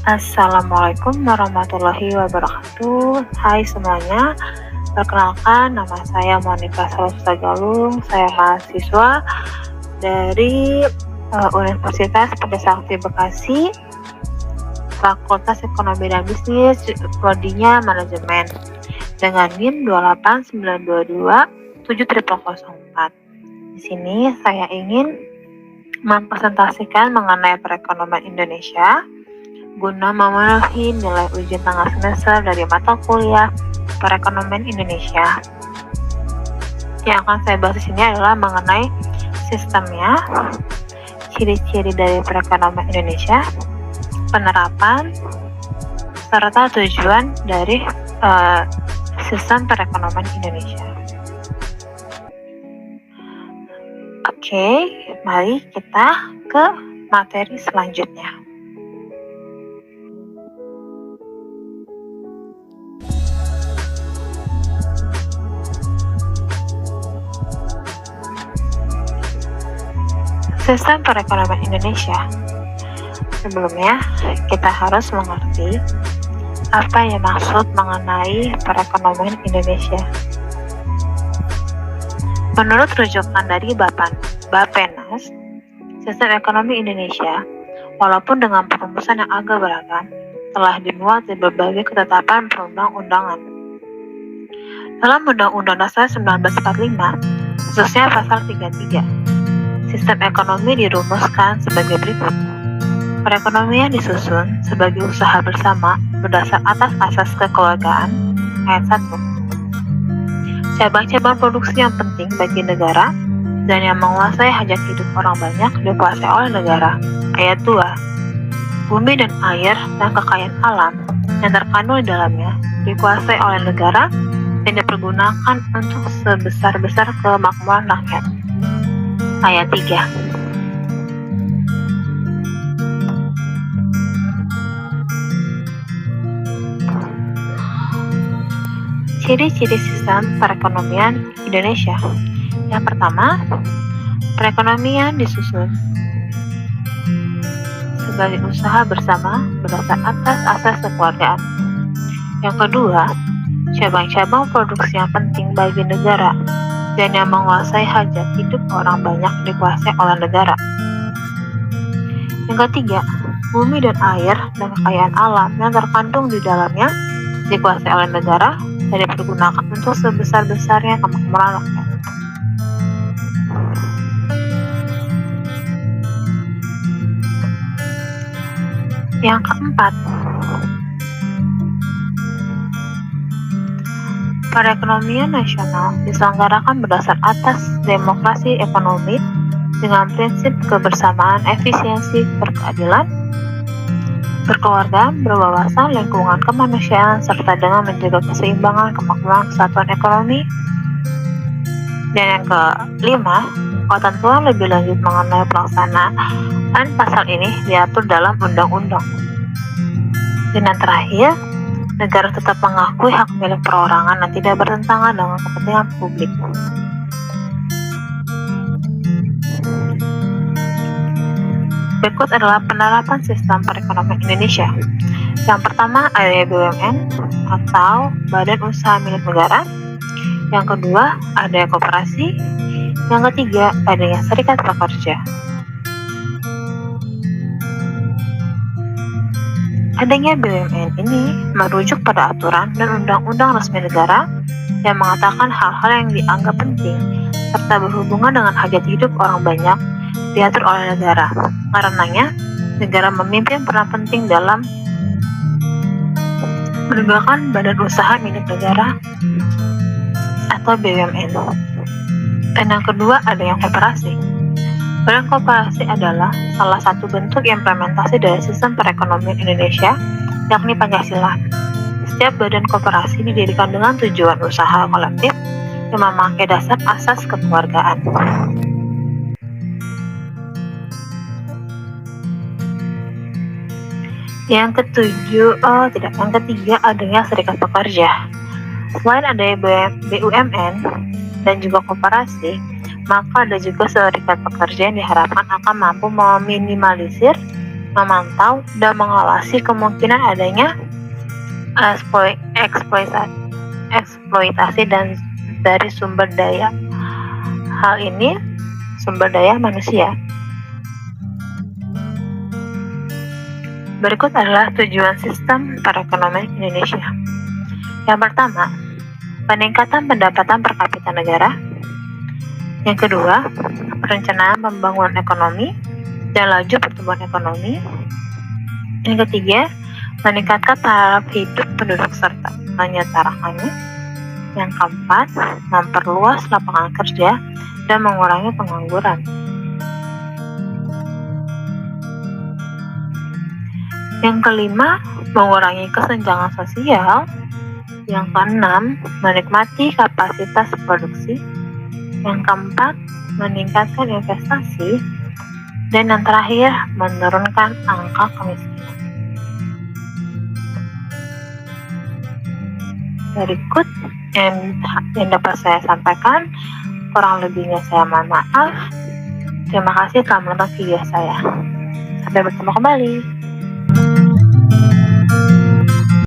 Assalamualaikum warahmatullahi wabarakatuh. Hai semuanya, perkenalkan nama saya Monica Salsa Galung. Saya mahasiswa dari Universitas Pedesakti Bekasi, Fakultas Ekonomi dan Bisnis, prodinya Manajemen, dengan NIM 289227004. Di sini saya ingin mempresentasikan mengenai perekonomian Indonesia guna memenuhi nilai ujian tengah semester dari mata kuliah perekonomian Indonesia. Yang akan saya bahas di sini adalah mengenai sistemnya, ciri-ciri dari perekonomian Indonesia, penerapan, serta tujuan dari sistem perekonomian Indonesia. Oke, mari kita ke materi selanjutnya. Sistem perekonomian Indonesia. Sebelumnya, kita harus mengerti apa yang maksud mengenai perekonomian Indonesia. Menurut rujukan dari Bappenas, sistem ekonomi Indonesia, walaupun dengan perumusan yang agak beragam, telah dimuat di berbagai ketetapan perundang-undangan. Dalam Undang-Undang Dasar 1945, khususnya pasal 33, sistem ekonomi dirumuskan sebagai berikut. Perekonomian disusun sebagai usaha bersama berdasar atas asas kekeluargaan. Ayat 1. Cabang-cabang produksi yang penting bagi negara dan yang menguasai hajat hidup orang banyak dikuasai oleh negara. Ayat 2. Bumi dan air dan kekayaan alam yang terkandung di dalamnya dikuasai oleh negara dan dipergunakan untuk sebesar-besar kemakmuran rakyat. Ayat 3. Ciri-ciri sistem perekonomian Indonesia. Yang pertama, perekonomian disusun sebagai usaha bersama berdasar atas asas kekeluargaan. Yang kedua, cabang-cabang produksi yang penting bagi negara dan yang menguasai hajat hidup orang banyak dikuasai oleh negara. Yang ketiga, bumi dan air dan kekayaan alam yang terkandung di dalamnya dikuasai oleh negara dan dipergunakan untuk sebesar-besarnya kemakmuran rakyat. Yang keempat, perekonomian nasional diselenggarakan berdasar atas demokrasi ekonomi dengan prinsip kebersamaan, efisiensi, berkeadilan, berkeluargaan, berwawasan, lingkungan kemanusiaan, serta dengan menjaga keseimbangan, kemakmuran, kesatuan ekonomi. Dan yang kelima, ketentuan lebih lanjut mengenai pelaksanaan pasal ini diatur dalam undang-undang. Dan yang terakhir, negara tetap mengakui hak milik perorangan dan tidak bertentangan dengan kepentingan publik. Berikut adalah penerapan sistem perekonomian Indonesia. Yang pertama, adanya BUMN atau Badan Usaha Milik Negara. Yang kedua, adanya koperasi. Yang ketiga, adanya serikat pekerja. Adanya BUMN ini merujuk pada aturan dan undang-undang resmi negara yang mengatakan hal-hal yang dianggap penting serta berhubungan dengan hajat hidup orang banyak diatur oleh negara. Karenanya, negara memimpin peran penting dalam menegakkan badan usaha milik negara atau BUMN. Dan yang kedua, adanya koperasi. Badan koperasi adalah salah satu bentuk implementasi dari sistem perekonomian Indonesia, yakni Pancasila. Setiap badan koperasi didirikan dengan tujuan usaha kolektif yang memakai dasar asas kekeluargaan. Yang ketiga adanya serikat pekerja. Selain adanya BUMN dan juga koperasi, maka ada juga serikat pekerja yang diharapkan akan mampu meminimalisir memantau dan mengawasi kemungkinan adanya eksploitasi dan dari sumber daya. Hal ini sumber daya manusia. Berikut adalah tujuan sistem perekonomian Indonesia. Yang pertama, peningkatan pendapatan per kapita negara. Yang kedua, perencanaan pembangunan ekonomi dan laju pertumbuhan ekonomi. Yang ketiga, meningkatkan taraf hidup penduduk serta menyetarakannya. Yang keempat, memperluas lapangan kerja dan mengurangi pengangguran. Yang kelima, mengurangi kesenjangan sosial. Yang keenam, menikmati kapasitas produksi. Yang keempat, meningkatkan investasi. Dan yang terakhir, menurunkan angka kemiskinan. Berikut yang dapat saya sampaikan, kurang lebihnya saya mohon maaf. Terima kasih telah menonton video saya. Sampai bertemu kembali.